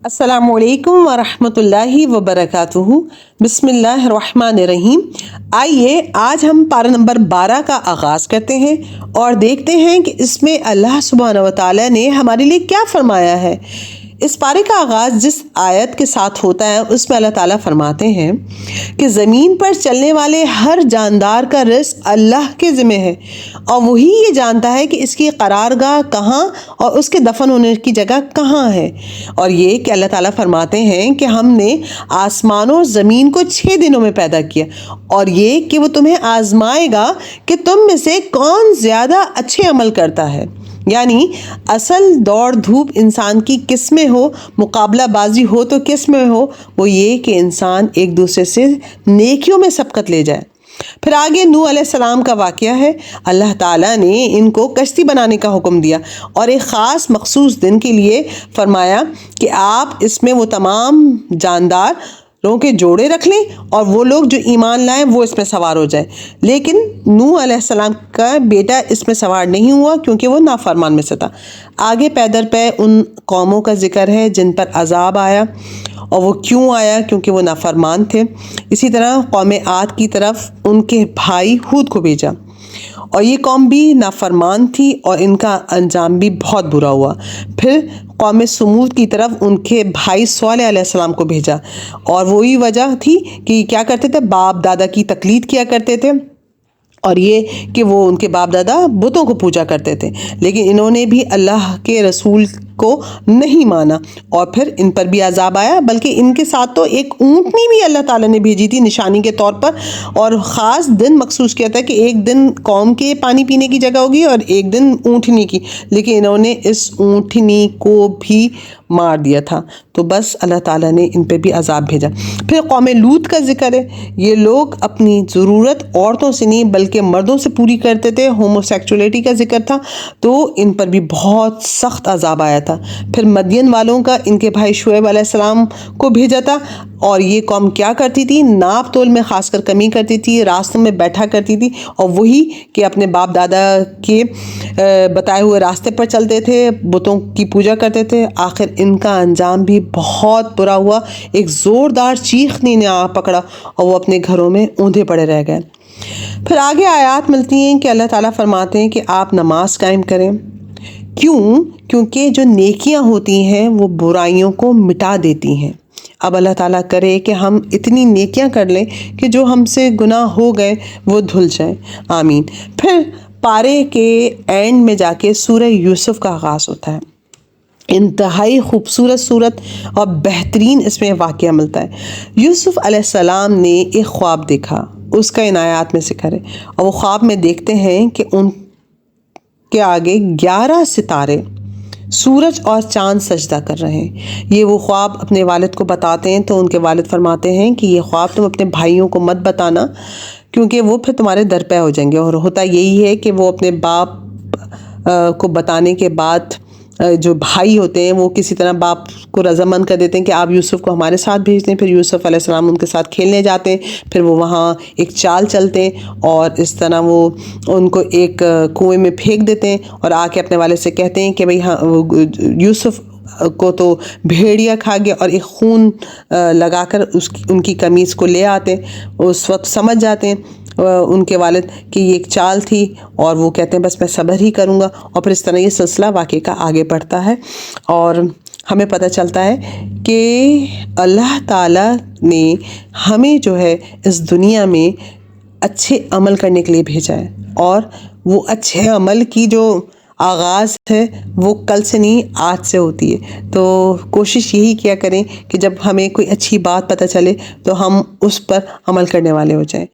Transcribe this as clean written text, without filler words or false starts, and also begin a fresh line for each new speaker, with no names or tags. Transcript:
अस्सलामु अलैकुम वरहमतुल्लाहि वबरकातुहू। बिस्मिल्लाहिर्रहमानिर्रहीम। आइए आज हम पारा नंबर 12 का आगाज़ करते हैं और देखते हैं कि इसमें अल्लाह सुब्हानहू व तआला ने हमारे लिए क्या फरमाया है। इस पारे का आगाज़ जिस आयत के साथ होता है उसमें अल्लाह ताला फरमाते हैं कि ज़मीन पर चलने वाले हर जानदार का रिज़्क़ अल्लाह के ज़िम्मे है और वही ये जानता है कि इसकी करारगाह कहाँ और उसके दफन होने की जगह कहाँ है। और ये कि अल्लाह ताला फरमाते हैं कि हमने आसमानों और ज़मीन को 6 दिनों में पैदा किया और ये कि वो तुम्हें आजमाएगा कि तुम में से कौन ज़्यादा अच्छे अमल करता है। यानी असल दौड़ धूप इंसान की किस में हो, मुकाबला बाजी हो तो किस में हो, वो ये कि इंसान एक दूसरे से नेकियों में सबकत ले जाए। फिर आगे नूह अलैहिस्सलाम का वाक़या है। अल्लाह ताला ने इनको कश्ती बनाने का हुक्म दिया और एक ख़ास मखसूस दिन के लिए फरमाया कि आप इसमें वो तमाम जानदार लोगों के जोड़े रख लें और वो लोग जो ईमान लाएं वो इसमें सवार हो जाए। लेकिन नूह अलैहिस्सलाम का बेटा इसमें सवार नहीं हुआ क्योंकि वो नाफरमान में से था। आगे पैदर पे उन कौमों का जिक्र है जिन पर अजाब आया और वो क्यों आया, क्योंकि वो नाफरमान थे। इसी तरह कौम आद की तरफ उनके भाई हूद को भेजा और ये कौम भी नाफरमान थी और इनका अंजाम भी बहुत बुरा हुआ। फिर कौम समूद की तरफ उनके भाई सालेह अलैहिस्सलाम को भेजा और वही वजह थी कि क्या करते थे, बाप दादा की तकलीद किया करते थे और ये कि वो उनके बाप दादा बुतों को पूजा करते थे। लेकिन इन्होंने भी अल्लाह के रसूल को नहीं माना और फिर इन पर भी अजाब आया। बल्कि इनके साथ तो एक ऊँटनी भी अल्लाह ताला ने भेजी थी निशानी के तौर पर और ख़ास दिन मखसूस किया था कि एक दिन कौम के पानी पीने की जगह होगी और एक दिन ऊँटनी की। लेकिन इन्होंने इस ऊँटनी को भी मार दिया था, तो बस अल्लाह ताला ने इन पे भी अजाब भेजा। फिर कौम लूत का जिक्र है। ये लोग अपनी ज़रूरत औरतों से नहीं बल्कि मर्दों से पूरी करते थे। होमोसेक्सुअलिटी का जिक्र था, तो इन पर भी बहुत सख्त अजाब आया था। फिर मदियन वालों का इनके भाई शुएब अलैहिस्सलाम को भेजा था और ये कौम क्या करती थी, नाप तोल में खासकर कमी करती थी, रास्तों में बैठा करती थी और वही कि अपने बाप दादा के बताए हुए रास्ते पर चलते थे, बुतों की पूजा करते थे। आखिर इनका अंजाम भी बहुत बुरा हुआ। एक ज़ोरदार चीखने ने आ पकड़ा और वो अपने घरों में ऊंधे पड़े रह गए। फिर आगे आयत मिलती हैं कि अल्लाह ताला फरमाते हैं कि आप नमाज कायम करें। क्यों? क्योंकि जो नेकियां होती हैं वो बुराइयों को मिटा देती हैं। अब अल्लाह ताला करे कि हम इतनी नेकियां कर लें कि जो हमसे गुनाह हो गए वो धुल जाए। आमीन। फिर पारे के एंड में जाके सूरह यूसुफ का आगाज़ होता है। इंतहाई खूबसूरत सूरत और बेहतरीन इसमें वाक़या मिलता है। यूसुफ अलैहिस्सलाम ने एक ख्वाब देखा, उसका इन आयात में जिक्र है और वो ख्वाब में देखते हैं कि उनके आगे 11 सितारे, सूरज और चांद सजदा कर रहे हैं। ये वो ख्वाब अपने वालिद को बताते हैं तो उनके वालिद फरमाते हैं कि ये ख्वाब तुम अपने भाइयों को मत बताना क्योंकि वो फिर तुम्हारे दर पे हो जाएंगे। और होता यही है कि वो अपने बाप को बताने के बाद जो भाई होते हैं वो किसी तरह बाप को रजामंद कर देते हैं कि आप यूसुफ को हमारे साथ भेज दें। फिर यूसुफ अलैहिस्सलाम उनके साथ खेलने जाते हैं। फिर वो वहाँ एक चाल चलते हैं और इस तरह वो उनको एक कुएं में फेंक देते हैं और आके अपने वाले से कहते हैं कि भाई हाँ, यूसुफ को तो भेड़िया खा गया और एक खून लगाकर उनकी कमीज़ को ले आते हैं। उस वक्त समझ जाते हैं उनके वालिद कि ये एक चाल थी और वो कहते हैं बस मैं सब्र ही करूँगा। और फिर इस तरह ये सिलसिला वाक़े का आगे बढ़ता है और हमें पता चलता है कि अल्लाह ताला ने हमें जो है इस दुनिया में अच्छे अमल करने के लिए भेजा है और वो अच्छे अमल की जो आगाज़ है वो कल से नहीं आज से होती है। तो कोशिश यही किया करें कि जब हमें कोई अच्छी बात पता चले तो हम उस पर अमल करने वाले हो जाएं।